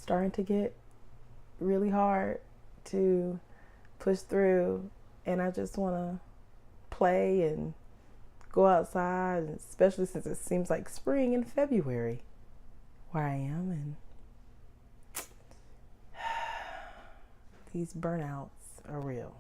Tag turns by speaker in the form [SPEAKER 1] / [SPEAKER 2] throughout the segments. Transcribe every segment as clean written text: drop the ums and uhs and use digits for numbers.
[SPEAKER 1] starting to get really hard to push through, and I just want to play and go outside, especially since it seems like spring in February where I am, and these burnouts are real.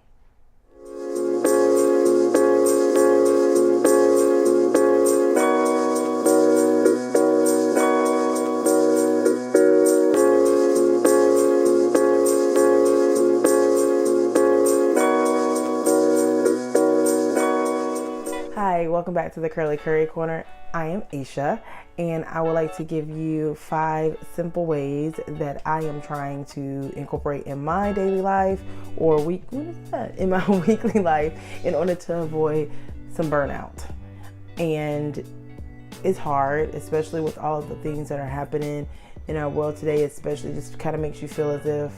[SPEAKER 1] Hi, welcome back to the Curly Curry Corner. I am Aisha, and I would like to give you 5 simple ways that I am trying to incorporate in my daily life or in my weekly life in order to avoid some burnout. And it's hard, especially with all of the things that are happening in our world today, especially just kind of makes you feel as if,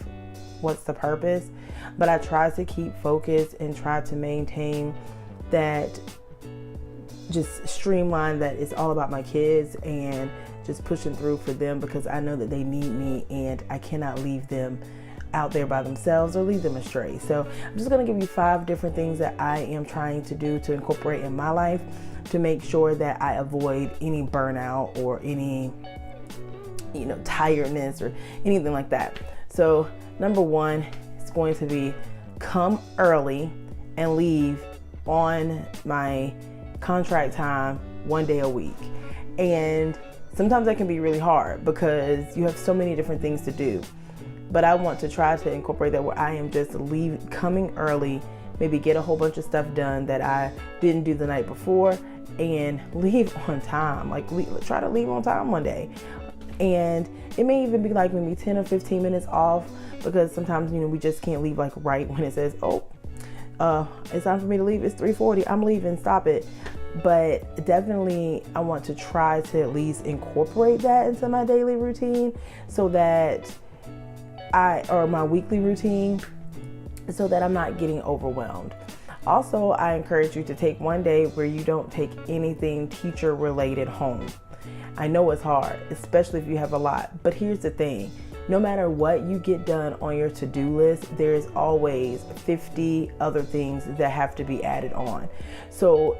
[SPEAKER 1] what's the purpose? But I try to keep focused and try to maintain that, just streamline that it's all about my kids and just pushing through for them, because I know that they need me and I cannot leave them out there by themselves or lead them astray. So I'm just going to give you 5 different things that I am trying to do to incorporate in my life to make sure that I avoid any burnout or any, tiredness or anything like that. So number 1 is going to be come early and leave on my contract time 1 day a week. And sometimes that can be really hard because you have so many different things to do. But I want to try to incorporate that where I am just coming early, maybe get a whole bunch of stuff done that I didn't do the night before, and leave on time. Try to leave on time one day. And it may even be like maybe 10 or 15 minutes off, because sometimes, we just can't leave right when it says, it's time for me to leave. It's 3:40. I'm leaving. Stop it. But definitely I want to try to at least incorporate that into my daily routine so that my weekly routine, so that I'm not getting overwhelmed. Also, I encourage you to take one day where you don't take anything teacher related home. I know it's hard, especially if you have a lot, but here's the thing. No matter what you get done on your to-do list, there's always 50 other things that have to be added on. So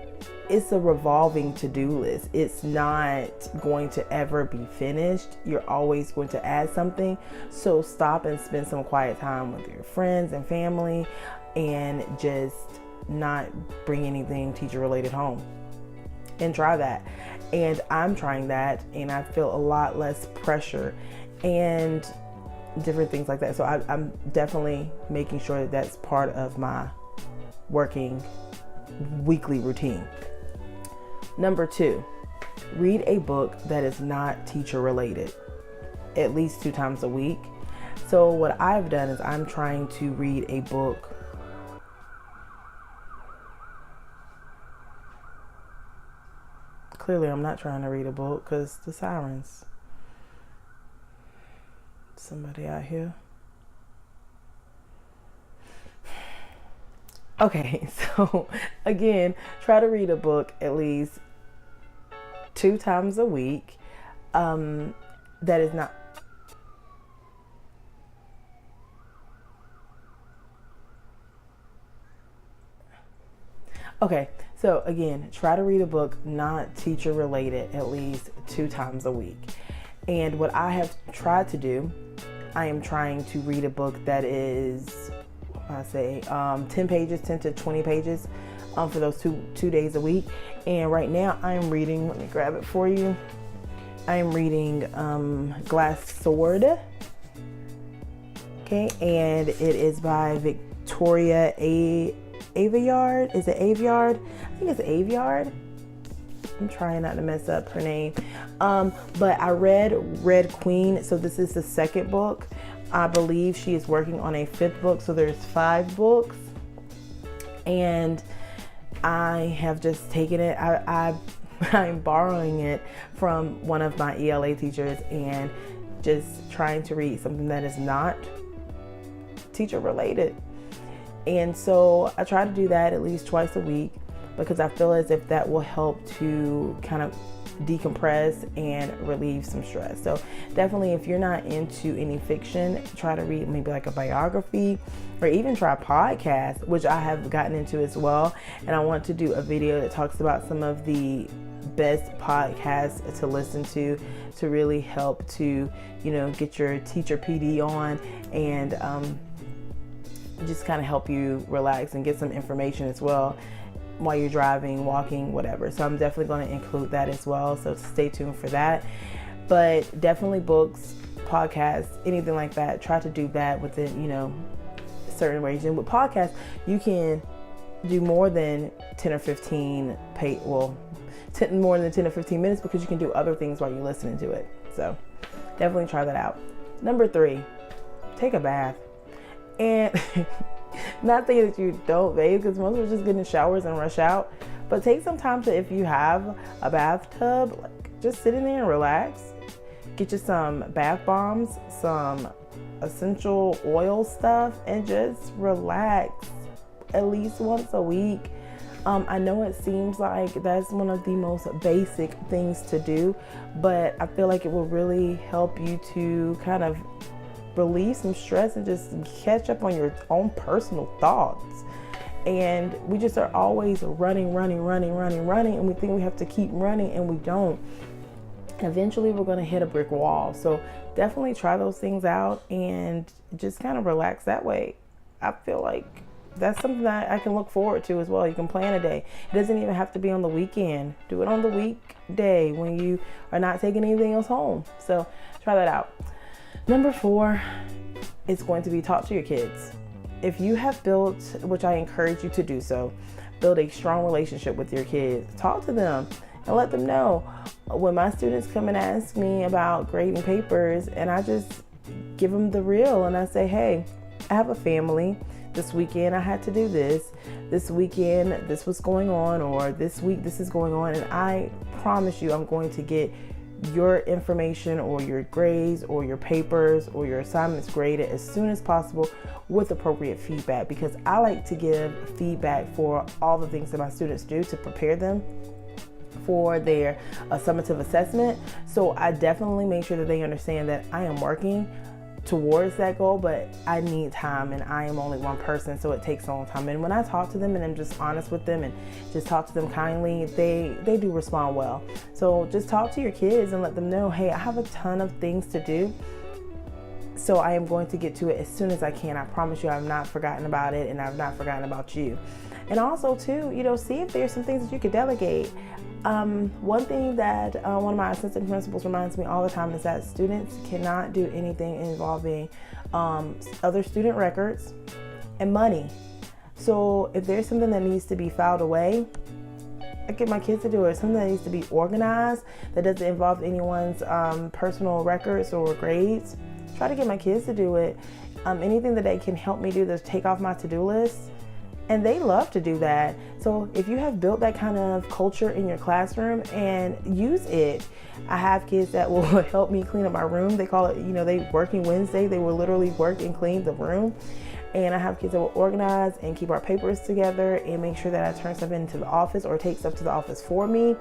[SPEAKER 1] it's a revolving to-do list. It's not going to ever be finished. You're always going to add something. So stop and spend some quiet time with your friends and family and just not bring anything teacher related home. And try that. And I'm trying that, and I feel a lot less pressure and different things like that. So I'm definitely making sure that that's part of my working weekly routine. Number 2, read a book that is not teacher related at least 2 times a week. So what I've done is I'm trying to read a book. Clearly I'm not trying to read a book because the sirens. Somebody out here. Okay, so again, try to read a book at least 2 times a week. That is not. Okay, so again, try to read a book not teacher related at least 2 times a week. And what I have tried to do, I am trying to read a book that is, 10 pages, 10 to 20 pages for those two days a week. And right now I'm reading, let me grab it for you. I am reading Glass Sword. Okay, and it is by Victoria Aveyard. Is it Aveyard? I think it's Aveyard. I'm trying not to mess up her name. But I read Red Queen, so this is the 2nd book. I believe she is working on a 5th book, so there's 5 books. And I have just taken it. I'm borrowing it from one of my ELA teachers and just trying to read something that is not teacher related. And so I try to do that at least twice a week, because I feel as if that will help to kind of decompress and relieve some stress. So definitely, if you're not into any fiction, try to read maybe like a biography, or even try podcasts, which I have gotten into as well. And I want to do a video that talks about some of the best podcasts to listen to really help to, get your teacher PD on, and just kind of help you relax and get some information as well while you're driving, walking, whatever. So I'm definitely going to include that as well. So stay tuned for that. But definitely books, podcasts, anything like that. Try to do that within, certain range. And with podcasts, you can do more than 10 or 15 more than 10 or 15 minutes, because you can do other things while you're listening to it. So definitely try that out. Number 3, take a bath. And not saying that you don't bathe, because most of us just get in showers and rush out, but take some time to, if you have a bathtub, just sit in there and relax. Get you some bath bombs, some essential oil stuff, and just relax at least once a week. I know it seems like that's one of the most basic things to do, but I feel like it will really help you to kind of relieve some stress and just catch up on your own personal thoughts. And we just are always running, and we think we have to keep running, and we don't. And eventually we're going to hit a brick wall. So definitely try those things out and just kind of relax that way. I feel like that's something that I can look forward to as well. You can plan a day. It doesn't even have to be on the weekend. Do it on the weekday when you are not taking anything else home. So try that out. Number 4 is going to be talk to your kids. If you have built, which I encourage you to do so, build a strong relationship with your kids. Talk to them and let them know. When my students come and ask me about grading papers, and I just give them the real, and I say, hey, I have a family. This weekend I had to do this. This weekend this was going on, or this week this is going on, and I promise you I'm going to get your information or your grades or your papers or your assignments graded as soon as possible with appropriate feedback, because I like to give feedback for all the things that my students do to prepare them for their summative assessment. So I definitely make sure that they understand that I am working towards that goal, but I need time, and I am only one person, so it takes a long time. And when I talk to them and I'm just honest with them and just talk to them kindly, they do respond well. So just talk to your kids and let them know, hey, I have a ton of things to do, so I am going to get to it as soon as I can. I promise you I've not forgotten about it, and I've not forgotten about you. And also too, see if there's some things that you could delegate. One thing that one of my assistant principals reminds me all the time is that students cannot do anything involving other student records and money. So if there's something that needs to be filed away, I get my kids to do it. Something that needs to be organized that doesn't involve anyone's personal records or grades, try to get my kids to do it. Anything that they can help me do to take off my to-do list. And they love to do that. So if you have built that kind of culture in your classroom, and use it. I have kids that will help me clean up my room. They call it, they working Wednesday. They will literally work and clean the room. And I have kids that will organize and keep our papers together and make sure that I turn stuff into the office or take stuff to the office for me.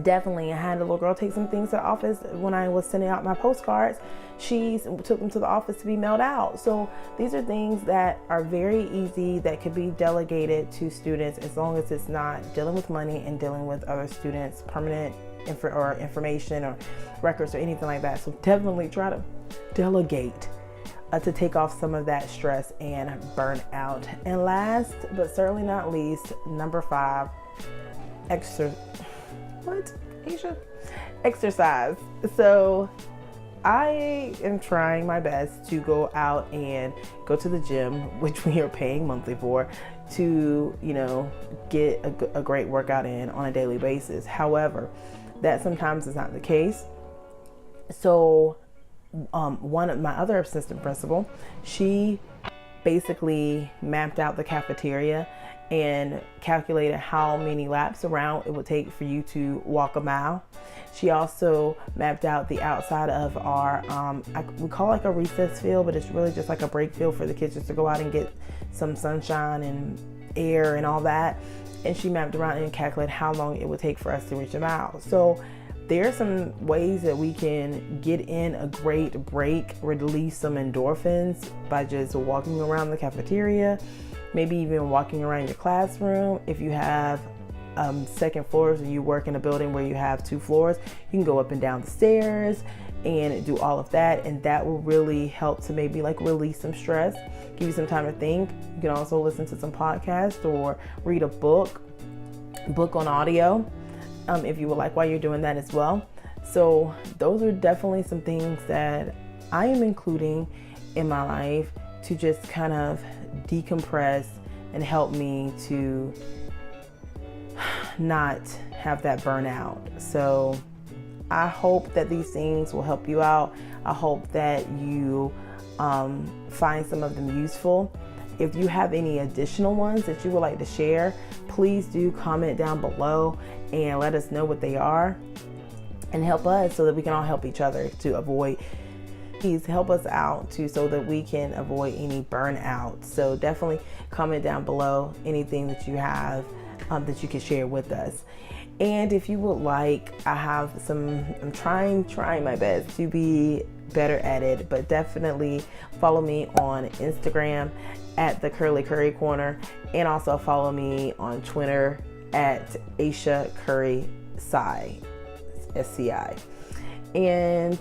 [SPEAKER 1] Definitely, I had a little girl take some things to the office when I was sending out my postcards. She took them to the office to be mailed out. So these are things that are very easy that could be delegated to students, as long as it's not dealing with money and dealing with other students' permanent information or records or anything like that. So definitely try to delegate to take off some of that stress and burnout. And last but certainly not least, number 5, exercise. So I am trying my best to go out and go to the gym, which we are paying monthly for, to, get a great workout in on a daily basis. However, that sometimes is not the case. So one of my other assistant principal, she basically mapped out the cafeteria and calculated how many laps around it would take for you to walk a mile. She also mapped out the outside of our, we call it like a recess field, but it's really just like a break field for the kids just to go out and get some sunshine and air and all that. and she mapped around and calculated how long it would take for us to reach a mile. So there are some ways that we can get in a great break, release some endorphins by just walking around the cafeteria, maybe even walking around your classroom. If you have second floors or you work in a building where you have 2 floors, you can go up and down the stairs and do all of that, and that will really help to maybe like release some stress, give you some time to think. You can also listen to some podcasts or read a book on audio if you would like, while you're doing that as well. So those are definitely some things that I am including in my life to just kind of decompress and help me to not have that burnout. So I hope that these things will help you out. I hope that you find some of them useful. If you have any additional ones that you would like to share, please do comment down below and let us know what they are, and help us so that we can all help each other to avoid. Please help us out too, so that we can avoid any burnout. So definitely comment down below anything that you have that you can share with us. And if you would like, I'm trying my best to be better at it, but definitely follow me on Instagram at the Curly Curry Corner, and also follow me on Twitter at Aisha Curry Sci, SCI. And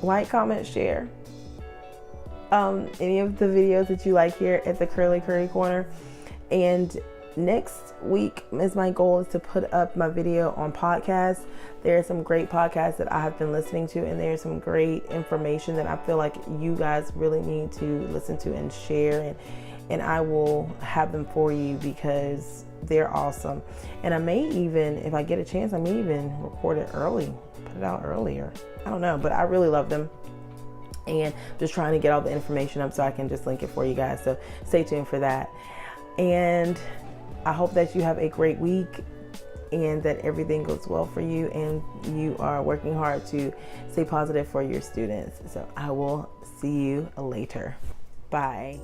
[SPEAKER 1] like, comment, share any of the videos that you like here at the Curly Curry Corner. And next week is my goal is to put up my video on podcasts. There are some great podcasts that I have been listening to, and there's some great information that I feel like you guys really need to listen to and share, and I will have them for you because they're awesome. And I may even, if I get a chance, I may even record it early, put it out earlier. I don't know, but I really love them, and just trying to get all the information up so I can just link it for you guys. So stay tuned for that. And I hope that you have a great week and that everything goes well for you and you are working hard to stay positive for your students. So I will see you later. Bye.